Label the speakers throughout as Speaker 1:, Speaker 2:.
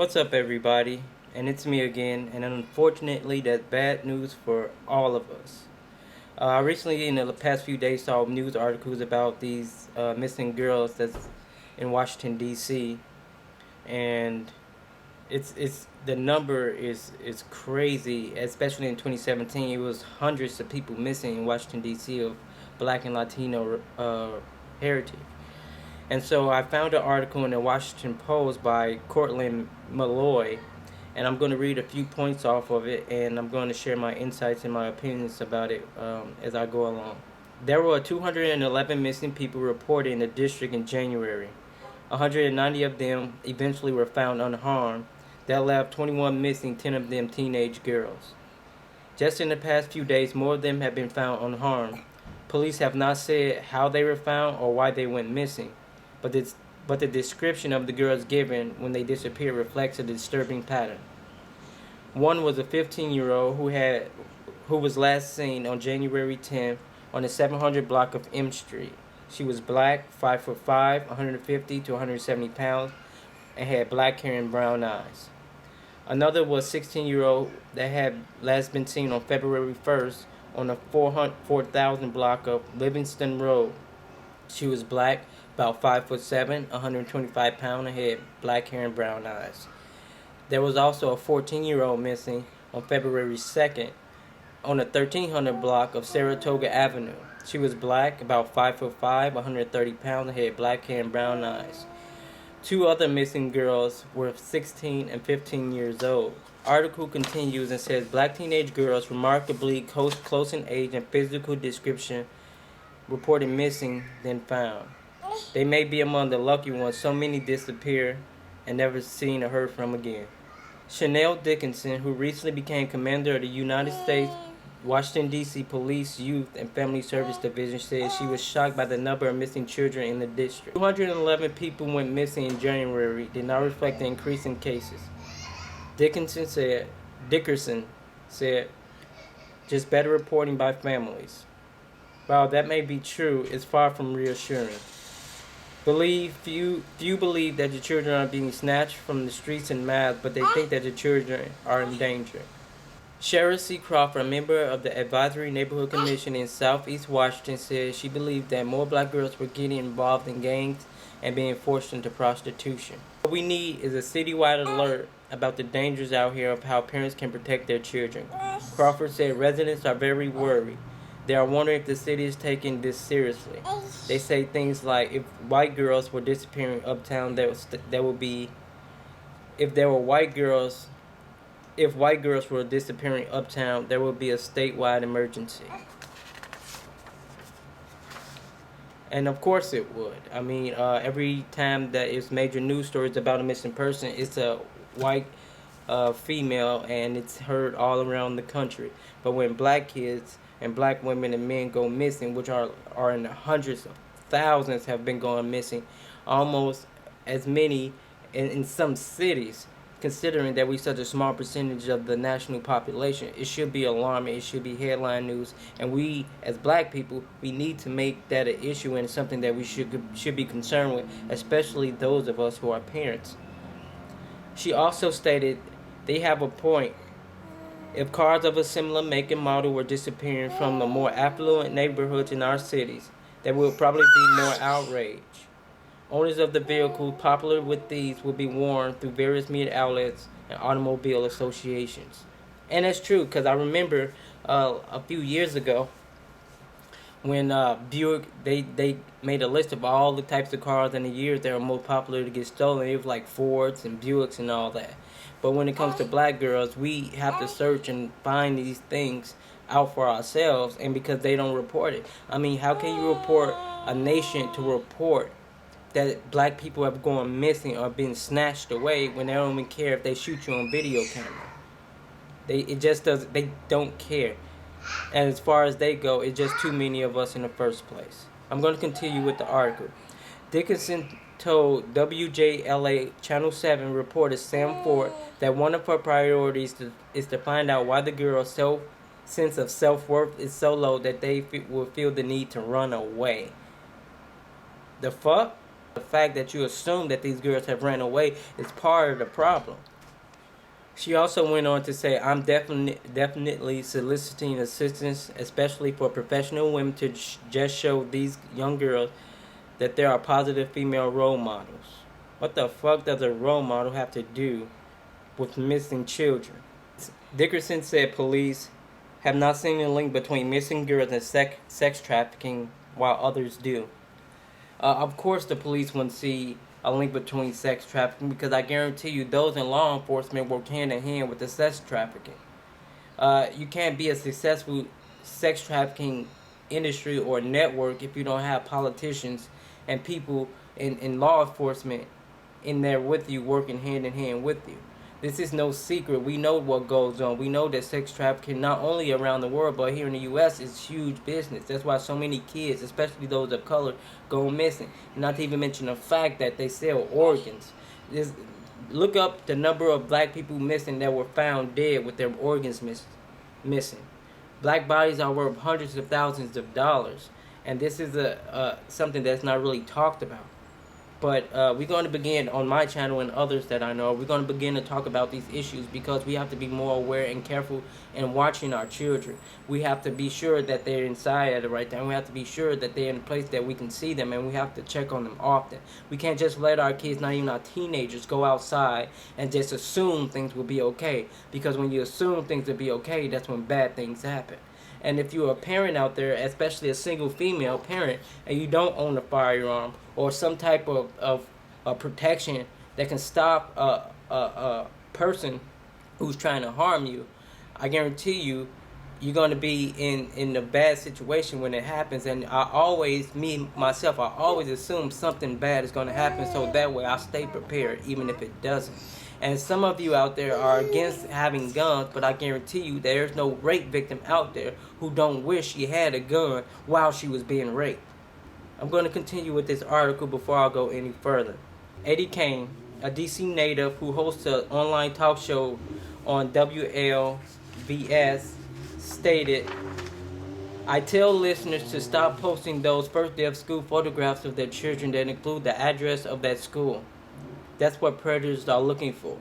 Speaker 1: What's up, everybody? And it's me again, and unfortunately, that's bad news for all of us. I recently, in the past few days, saw news articles about these missing girls that's in Washington D.C. and it's the number is crazy, especially in 2017. It was hundreds of people missing in Washington D.C. of Black and Latino heritage. And so I found an article in the Washington Post by Cortland Malloy, and I'm going to read a few points off of it, and I'm going to share my insights and my opinions about it as I go along. There were 211 missing people reported in the district in January. 190 of them eventually were found unharmed. That left 21 missing, 10 of them teenage girls. Just in the past few days, more of them have been found unharmed. Police have not said how they were found or why they went missing, but the description of the girls given when they disappeared reflects a disturbing pattern. One was a 15-year-old who was last seen on January 10th on the 700 block of M Street. She was black, 5'5", 150 to 170 pounds, and had black hair and brown eyes. Another was 16-year-old that had last been seen on February 1st on the 4000 block of Livingston Road. She was black, about 5'7", 125 pounds, and had black hair and brown eyes. There was also a 14-year-old missing on February 2nd on the 1300 block of Saratoga Avenue. She was black, about 5'5", 130 pounds, and had black hair and brown eyes. Two other missing girls were 16 and 15 years old. Article continues and says black teenage girls remarkably close in age and physical description reported missing than found. They may be among the lucky ones. So many disappear and never seen or heard from again. Chanel Dickinson, who recently became commander of the United States Washington, D.C. Police Youth and Family Service Division, said she was shocked by the number of missing children in the district. 211 people went missing in January, did not reflect the increase in cases. Dickerson said, just better reporting by families. While that may be true, it's far from reassuring. Few believe that the children are being snatched from the streets in mass, but they think that the children are in danger. Cheryl C. Crawford, a member of the Advisory Neighborhood Commission in Southeast Washington, said she believed that more black girls were getting involved in gangs and being forced into prostitution. What we need is a citywide alert about the dangers out here of how parents can protect their children. Crawford said residents are very worried. They are wondering if the city is taking this seriously. They say things like, if white girls were disappearing uptown, if white girls were disappearing uptown, there would be a statewide emergency. And of course it would. I mean, every time that it's major news stories about a missing person, it's a white female, and it's heard all around the country. But when black kids and black women and men go missing, which are in the hundreds of thousands have been going missing, almost as many in some cities, considering that we're such a small percentage of the national population, it should be alarming. It should be headline news. And we, as black people, we need to make that an issue and something that we should be concerned with, especially those of us who are parents. She also stated they have a point. If cars of a similar make and model were disappearing from the more affluent neighborhoods in our cities, there would probably be more outrage. Owners of the vehicles popular with these will be warned through various media outlets and automobile associations. And that's true, because I remember a few years ago when Buick, they made a list of all the types of cars and the years that were most popular to get stolen. It was like Fords and Buicks and all that. But when it comes to black girls, we have to search and find these things out for ourselves, and because they don't report it. I mean, how can you report a nation to report that black people have gone missing or been snatched away when they don't even care if they shoot you on video camera? They don't care. And as far as they go, it's just too many of us in the first place. I'm going to continue with the article. Dickinson told WJLA Channel 7 reporter Sam Ford that one of her priorities is to find out why the girls' sense of self-worth is so low that they will feel the need to run away. The fact that you assume that these girls have ran away is part of the problem. She also went on to say, I'm definitely soliciting assistance, especially for professional women, to just show these young girls that there are positive female role models. What the fuck does a role model have to do with missing children? Dickerson said police have not seen a link between missing girls and sex trafficking, while others do. Of course, the police wouldn't see a link between sex trafficking, because I guarantee you those in law enforcement work hand in hand with the sex trafficking. You can't be a successful sex trafficking industry or network if you don't have politicians and people in law enforcement in there with you, working hand in hand with you. This is no secret. We know what goes on. We know that sex trafficking, not only around the world, but here in the U.S., is huge business. That's why so many kids, especially those of color, go missing. Not to even mention the fact that they sell organs. Look up the number of black people missing that were found dead with their organs missing. Black bodies are worth hundreds of thousands of dollars, and this is something that's not really talked about. But we're going to begin on my channel and others that I know. We're going to begin to talk about these issues, because we have to be more aware and careful in watching our children. We have to be sure that they're inside at the right time. We have to be sure that they're in a place that we can see them, and we have to check on them often. We can't just let our kids, not even our teenagers, go outside and just assume things will be okay. Because when you assume things will be okay, that's when bad things happen. And if you're a parent out there, especially a single female parent, and you don't own a firearm or some type of protection that can stop a person who's trying to harm you, I guarantee you, you're going to be in a bad situation when it happens. And I always assume something bad is going to happen, so that way I stay prepared even if it doesn't. And some of you out there are against having guns, but I guarantee you there's no rape victim out there who don't wish she had a gun while she was being raped. I'm going to continue with this article before I go any further. Eddie Kane, a DC native who hosts an online talk show on WLVS, stated, I tell listeners to stop posting those first day of school photographs of their children that include the address of that school. That's what predators are looking for.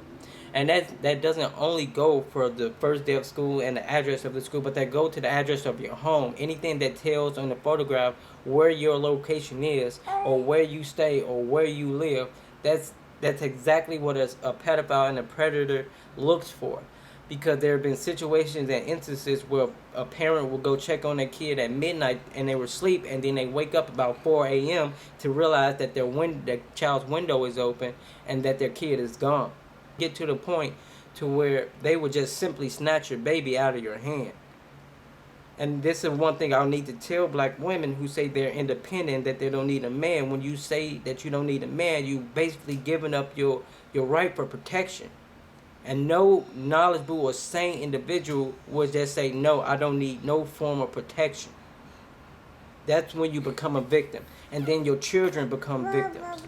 Speaker 1: And that doesn't only go for the first day of school and the address of the school, but that go to the address of your home. Anything that tells on the photograph where your location is, or where you stay, or where you live, that's exactly what a pedophile and a predator looks for. Because there have been situations and instances where a parent will go check on their kid at midnight and they were asleep, and then they wake up about 4 a.m. to realize that their child's window is open and that their kid is gone. Get to the point to where they would just simply snatch your baby out of your hand. And this is one thing I'll need to tell black women who say they're independent, that they don't need a man. When you say that you don't need a man, you basically giving up your right for protection. And no knowledgeable or sane individual would just say, no, I don't need no form of protection. That's when you become a victim. And then your children become victims.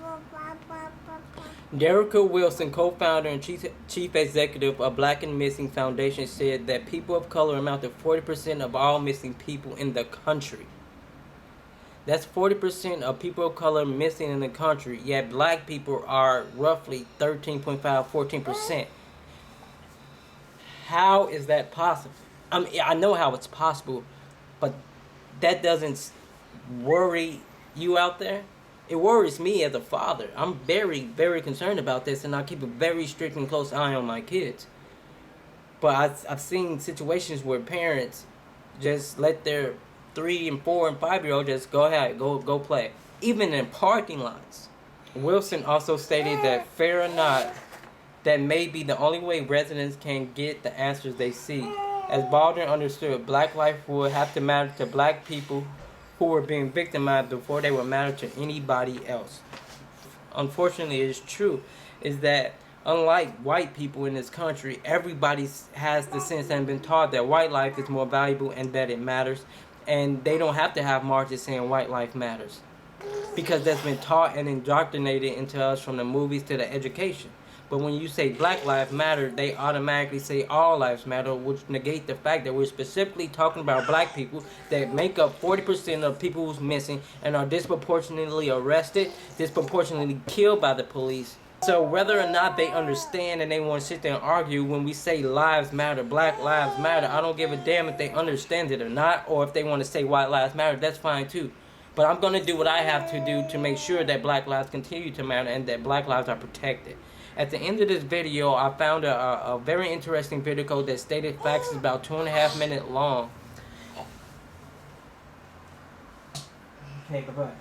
Speaker 1: Derica Wilson, co-founder and chief executive of Black and Missing Foundation, said that people of color amount to 40% of all missing people in the country. That's 40% of people of color missing in the country, yet black people are roughly 13.5, 14%. How is that possible? I mean, I know how it's possible, but that doesn't worry you out there. It worries me as a father. I'm very, very concerned about this, and I keep a very strict and close eye on my kids. But I've seen situations where parents just let their 3 and 4 and 5-year-old just go ahead, go play, even in parking lots. Wilson also stated that, fair or not, that may be the only way residents can get the answers they seek. As Baldwin understood, black life would have to matter to black people who were being victimized before they would matter to anybody else. Unfortunately, it is true, is that unlike white people in this country, everybody has the sense and been taught that white life is more valuable and that it matters, and they don't have to have marches saying white life matters, because that's been taught and indoctrinated into us from the movies to the education. But when you say black lives matter, they automatically say all lives matter, which negate the fact that we're specifically talking about black people that make up 40% of people who's missing and are disproportionately arrested, disproportionately killed by the police, So whether or not they understand and they want to sit there and argue when we say lives matter, black lives matter, I don't give a damn if they understand it or not, or if they want to say white lives matter, that's fine too. But I'm going to do what I have to do to make sure that black lives continue to matter and that black lives are protected. At the end of this video, I found a very interesting video that stated facts is about 2.5 minutes long. Okay, bye-bye.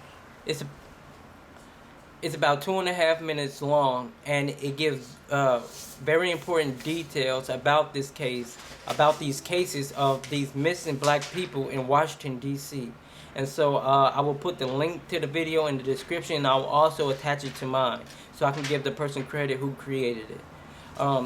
Speaker 1: It's about 2.5 minutes long, and it gives very important details about this case, about these cases of these missing black people in Washington, D.C. And so I will put the link to the video in the description, and I will also attach it to mine so I can give the person credit who created it.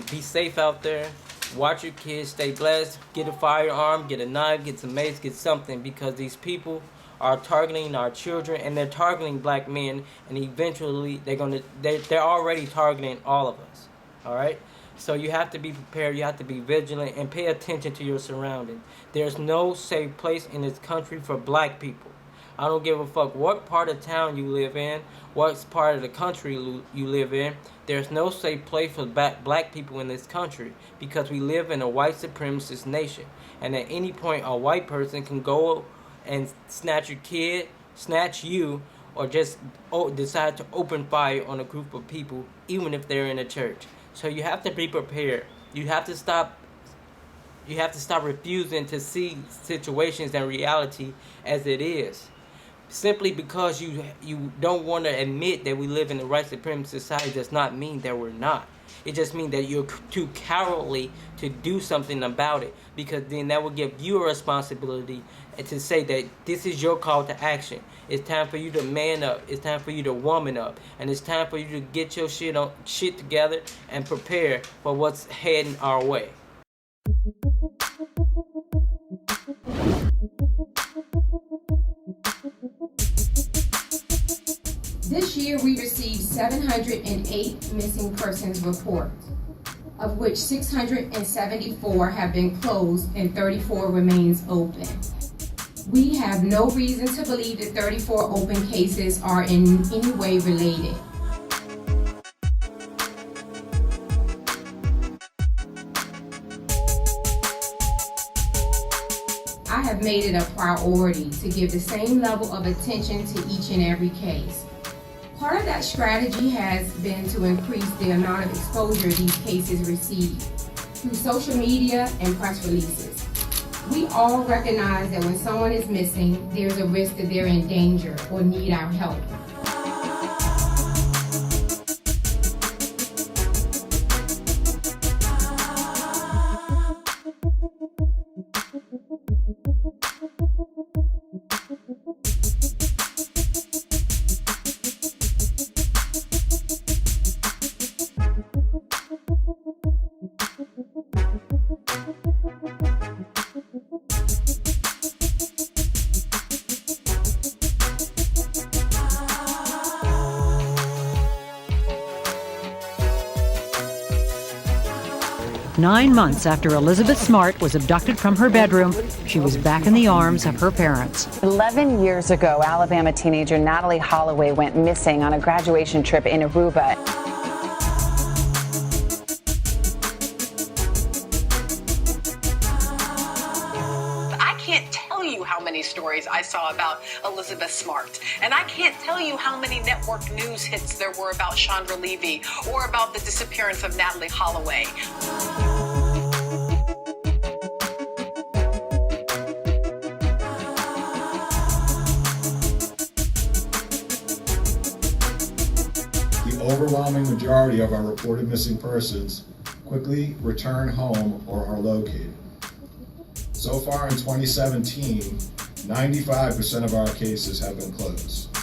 Speaker 1: Be safe out there. Watch your kids. Stay blessed. Get a firearm, get a knife, get some mace, get something, because these people are targeting our children, and they're targeting black men, and eventually they're already targeting all of us. All right, so you have to be prepared, you have to be vigilant, and pay attention to your surroundings. There's no safe place in this country for black people. I don't give a fuck what part of town you live in, what part of the country you live in. There's no safe place for black people in this country, because we live in a white supremacist nation, and at any point a white person can go and snatch your kid, snatch you, or just decide to open fire on a group of people, even if they're in a church. So you have to be prepared. You have to stop refusing to see situations and reality as it is. Simply because you don't want to admit that we live in a white supremacist society does not mean that we're not. It just means that you're too cowardly to do something about it, because then that will give you a responsibility to say that this is your call to action. It's time for you to man up. It's time for you to woman up. And it's time for you to get your shit together and prepare for what's heading our way.
Speaker 2: This year we received 708 missing persons reports, of which 674 have been closed and 34 remains open. We have no reason to believe that 34 open cases are in any way related. I have made it a priority to give the same level of attention to each and every case. Part of that strategy has been to increase the amount of exposure these cases receive through social media and press releases. We all recognize that when someone is missing, there's a risk that they're in danger or need our help.
Speaker 3: Nine months after Elizabeth Smart was abducted from her bedroom, she was back in the arms of her parents.
Speaker 4: 11 years ago, Alabama teenager Natalie Holloway went missing on a graduation trip in Aruba.
Speaker 5: I can't tell you how many stories I saw about Elizabeth Smart, and I can't tell you how many network news hits there were about Chandra Levy or about the disappearance of Natalie Holloway.
Speaker 6: The overwhelming majority of our reported missing persons quickly return home or are located. So far in 2017, 95% of our cases have been closed.